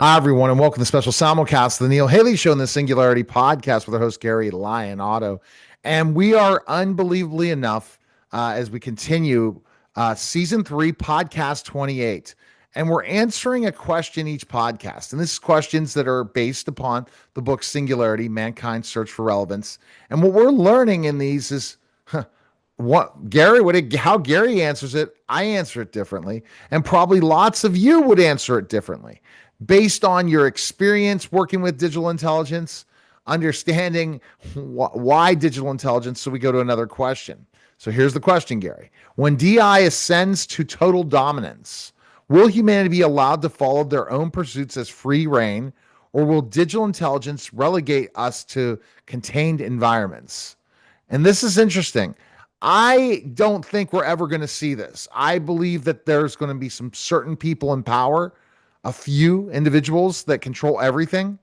Hi, everyone, and welcome to the special simulcast of the Neil Haley Show in the Singularity podcast with our host, Gary Lyon Otto. And we are unbelievably enough as we continue season 3, podcast 28. And we're answering a question each podcast. And this is questions that are based upon the book Singularity, Mankind's Search for Relevance. And what we're learning in these is how Gary answers it. I answer it differently, and probably lots of you would answer it differently based on your experience working with digital intelligence, understanding why digital intelligence. So we go to another question. So here's the question, Gary. When DI ascends to total dominance, will humanity be allowed to follow their own pursuits as free reign, or will digital intelligence relegate us to contained environments? And this is interesting. I don't think we're ever going to see this. I believe that there's going to be some certain people in power, a few individuals that control everything,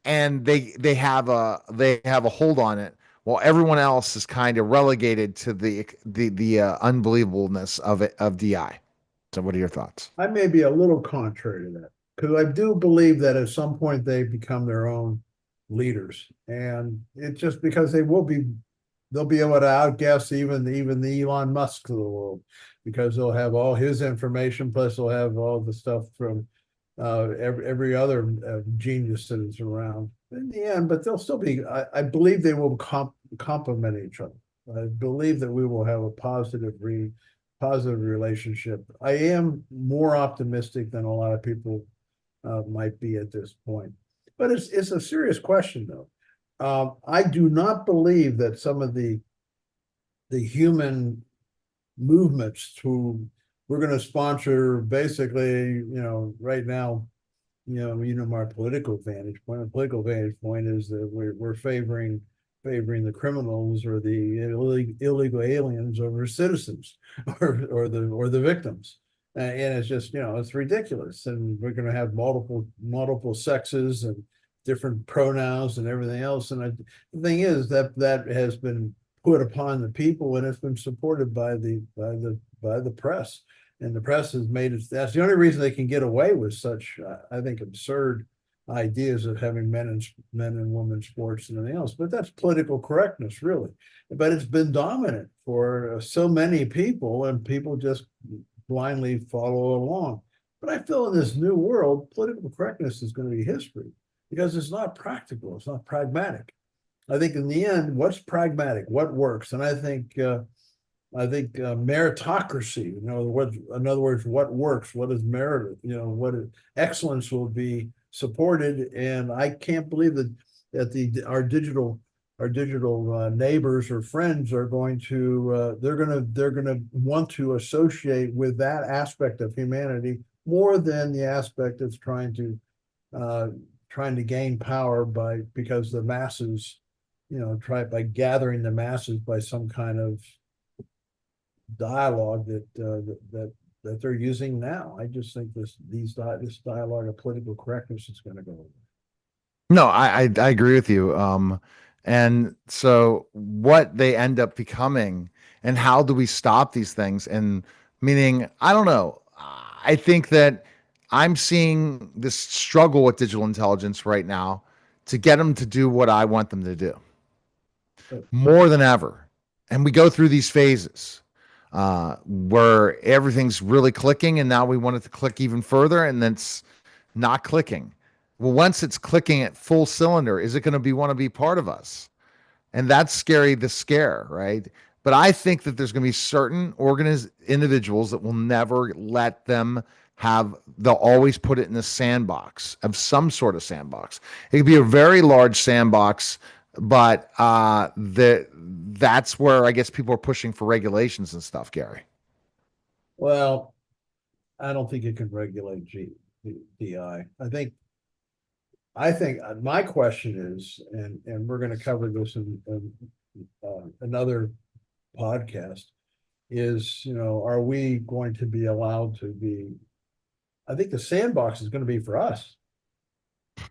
and they have a hold on it, while everyone else is kind of relegated to the unbelievableness of DI. So, what are your thoughts? I may be a little contrary to that because I do believe that at some point they become their own leaders, and it's just because they'll be able to outguess even the Elon Musk of the world because they'll have all his information plus they'll have all the stuff from every other genius that is around in the end. But they'll still be. I believe they will complement each other. I believe that we will have a positive relationship. I am more optimistic than a lot of people might be at this point. But it's a serious question, though. I do not believe that some of the human movements to we're going to sponsor basically, right now, my political vantage point. My political vantage point is that we're favoring the criminals or the illegal aliens over citizens or the victims. And it's just, it's ridiculous. And we're going to have multiple sexes and different pronouns and everything else. And the thing is that has been put upon the people and it's been supported by the press. And the press has made it. That's the only reason they can get away with such, I think, absurd ideas of having men and women sports and everything else. But that's political correctness, really. But it's been dominant for so many people, and people just blindly follow along. But I feel in this new world, political correctness is going to be history because it's not practical, it's not pragmatic. I think in the end, what's pragmatic, what works, and I think meritocracy. In other words, what works, what is merited. What is, excellence will be supported, and I can't believe that our digital neighbors or friends are going to they're going to want to associate with that aspect of humanity more than the aspect that's trying to gain power because the masses try by gathering the masses by some kind of dialogue that they're using now. I just think this dialogue of political correctness is going to go away. No, I agree with you. And so what they end up becoming, and how do we stop these things? And meaning, I don't know. I think that I'm seeing this struggle with digital intelligence right now to get them to do what I want them to do more than ever. And we go through these phases where everything's really clicking, and now we want it to click even further, and then it's not clicking. Well, once it's clicking at full cylinder, is it going to be want to be part of us? And that's scary, the scare, right? But I think that there's going to be certain individuals that will never let them they'll always put it in a sandbox of some sort of sandbox. It could be a very large sandbox, but that's where I guess people are pushing for regulations and stuff, Gary. Well, I don't think it can regulate DI. I think my question is, and we're going to cover this in another podcast, is are we going to be allowed to be? I think the sandbox is going to be for us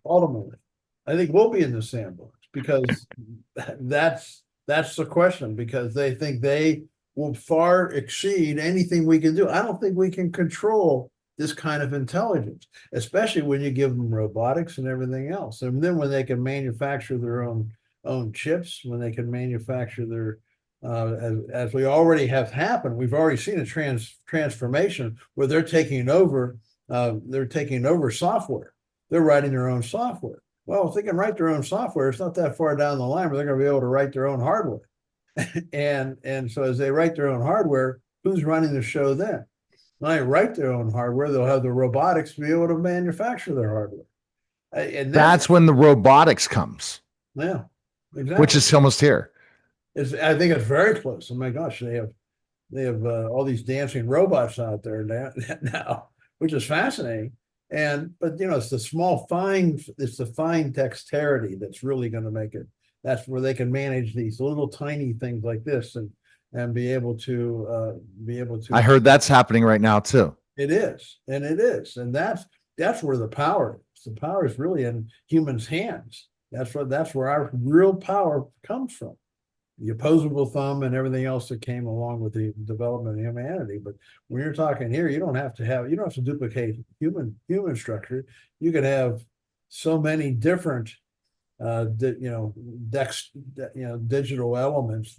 ultimately. I think we'll be in the sandbox because that's the question because they think they will far exceed anything we can do. I don't think we can control this kind of intelligence, especially when you give them robotics and everything else. And then when they can manufacture their own chips, when they can manufacture their as we already have happened, we've already seen a transformation where they're taking over software. They're writing their own software. Well, if they can write their own software, it's not that far down the line where they're going to be able to write their own hardware. And so as they write their own hardware, who's running the show then? When they write their own hardware, they'll have the robotics to be able to manufacture their hardware. And that's, That's when the robotics comes, yeah, which exactly. is almost here. I think it's very close. Oh my gosh, they have all these dancing robots out there now, which is fascinating. But it's it's the fine dexterity that's really going to make it. That's where they can manage these little tiny things like this and be able I to. heard that's happening right now too. And that's where the power is. The power is really in humans' hands. That's where our real power comes from. The opposable thumb and everything else that came along with the development of humanity. But when you're talking here, you don't have to duplicate human structure. You could have so many different digital elements.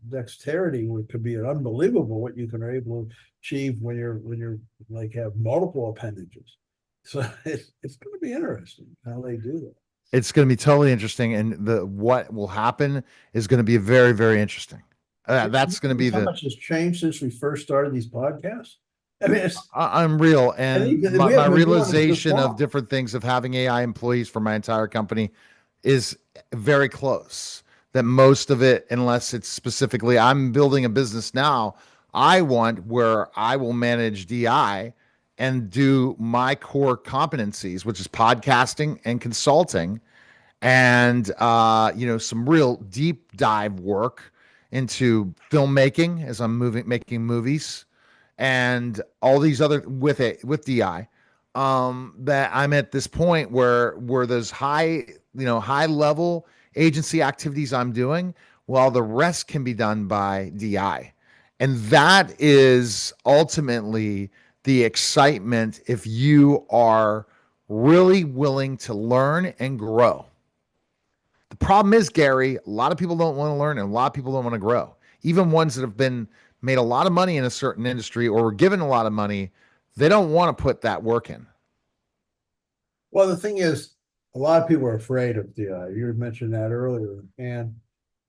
Dexterity could be unbelievable what you can are able to achieve when you're like have multiple appendages. So it's going to be interesting how they do that. It's going to be totally interesting, and the what will happen is going to be very, very interesting. That's going to be How the much has changed since we first started these podcasts? I mean, unreal, and we my haven't been doing this realization of long. different things of having AI employees for my entire company is very close. That most of it, unless it's specifically, I'm building a business now. I want where I will manage DI and do my core competencies, which is podcasting and consulting, and some real deep dive work into filmmaking as I'm moving making movies and all these other with DI. That I'm at this point where those high level agency activities I'm doing, while the rest can be done by DI. And that is ultimately the excitement if you are really willing to learn and grow. The problem is, Gary, a lot of people don't want to learn and a lot of people don't want to grow. Even ones that have been made a lot of money in a certain industry or were given a lot of money, they don't want to put that work in. Well, the thing is, a lot of people are afraid of DI. You mentioned that earlier, and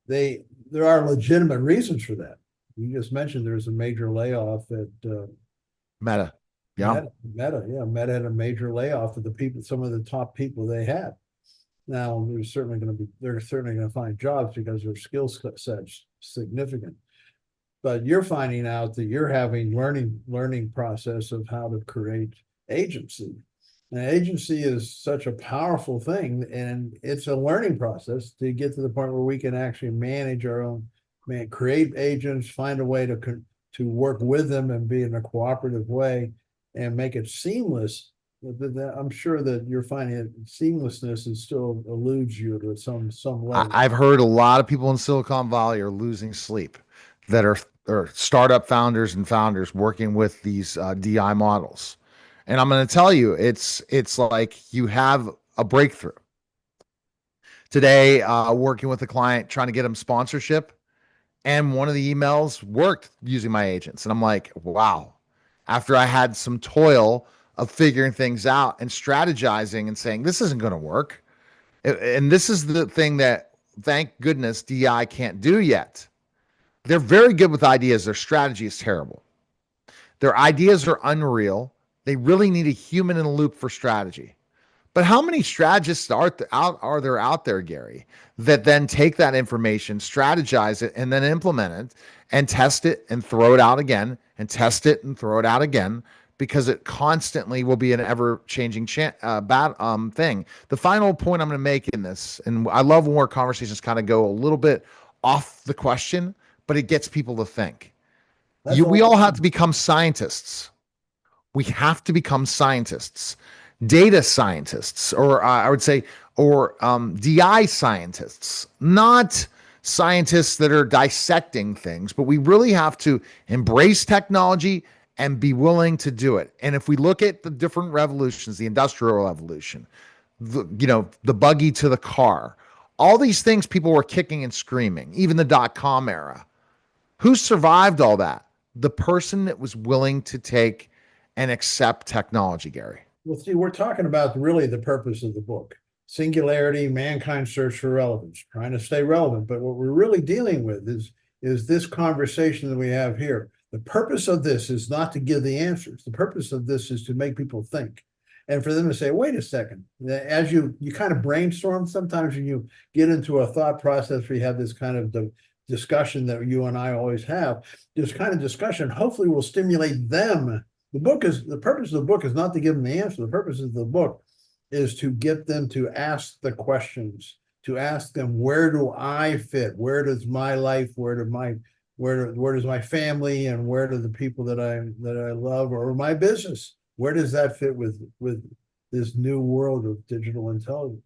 there are legitimate reasons for that. You just mentioned there's a major layoff at Meta. Yeah. Meta had a major layoff of some of the top people they had. Now they're certainly going to find jobs because their skill set's significant. But you're finding out that you're having learning process of how to create agency. And agency is such a powerful thing, and it's a learning process to get to the point where we can actually manage our own, create agents, find a way to work with them and be in a cooperative way and make it seamless. I'm sure that you're finding that seamlessness is still eludes you to some level. I've heard a lot of people in Silicon Valley are losing sleep that are startup founders and founders working with these DI models. And I'm going to tell you, it's like you have a breakthrough. Today, working with a client trying to get him sponsorship, and one of the emails worked using my agents. And I'm like, wow. After I had some toil of figuring things out and strategizing and saying, this isn't going to work. And this is the thing that, thank goodness, DI can't do yet. They're very good with ideas. Their strategy is terrible. Their ideas are unreal. They really need a human in the loop for strategy. But how many strategists are there out there, Gary, that then take that information, strategize it, and then implement it and test it and throw it out again and test it and throw it out again because it constantly will be an ever-changing thing. The final point I'm going to make in this, and I love when our conversations kind of go a little bit off the question, but it gets people to think. That's We all. all have to become scientists. We have to become scientists, data scientists, or I would say, or DI scientists, not scientists that are dissecting things, but we really have to embrace technology and be willing to do it. And if we look at the different revolutions, the industrial revolution, the buggy to the car, all these things people were kicking and screaming, even the dot-com era. Who survived all that? The person that was willing to take and accept technology, Gary. Well, see, we're talking about really the purpose of the book. Singularity, mankind's search for relevance, trying to stay relevant. But what we're really dealing with is this conversation that we have here. The purpose of this is not to give the answers. The purpose of this is to make people think. And for them to say, wait a second, as you kind of brainstorm, sometimes when you get into a thought process where you have this kind of discussion that you and I always have, this kind of discussion hopefully will stimulate them. The purpose of the book is not to give them the answer. The purpose of the book is to get them to ask the questions, to ask them, where do I fit? Where does my life, where does my family, and where do the people that I love, or my business, where does that fit with this new world of digital intelligence?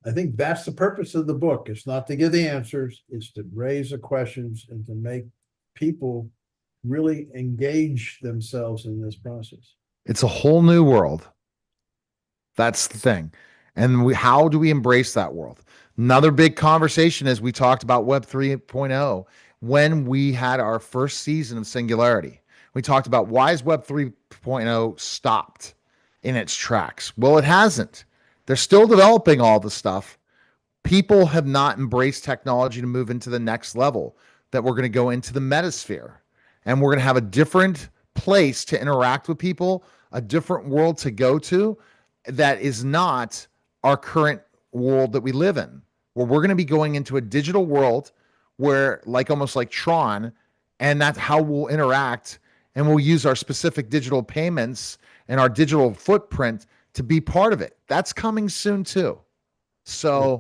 I think that's the purpose of the book. It's not to give the answers, it's to raise the questions and to make people really engage themselves in this process. It's a whole new world. That's the thing. And how do we embrace that world? Another big conversation is we talked about Web 3.0 when we had our first season of Singularity. We talked about why is Web 3.0 stopped in its tracks? Well, it hasn't. They're still developing all the stuff. People have not embraced technology to move into the next level, that we're going to go into the metasphere and we're going to have a different place to interact with people, a different world to go to that is not our current world that we live in, where we're going to be going into a digital world where, like almost like Tron, and that's how we'll interact, and we'll use our specific digital payments and our digital footprint to be part of it. That's coming soon too. So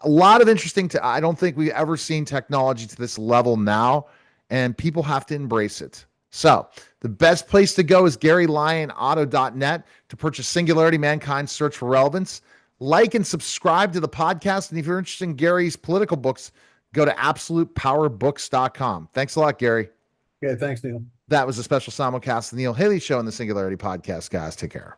a lot of interesting I don't think we've ever seen technology to this level now, and people have to embrace it. So the best place to go is GaryLyonAuto.net to purchase Singularity, Mankind's Search for Relevance. Like and subscribe to the podcast. And if you're interested in Gary's political books, go to absolutepowerbooks.com. Thanks a lot, Gary. Okay, thanks, Neil. That was a special simulcast of the Neil Haley Show on the Singularity Podcast, guys. Take care.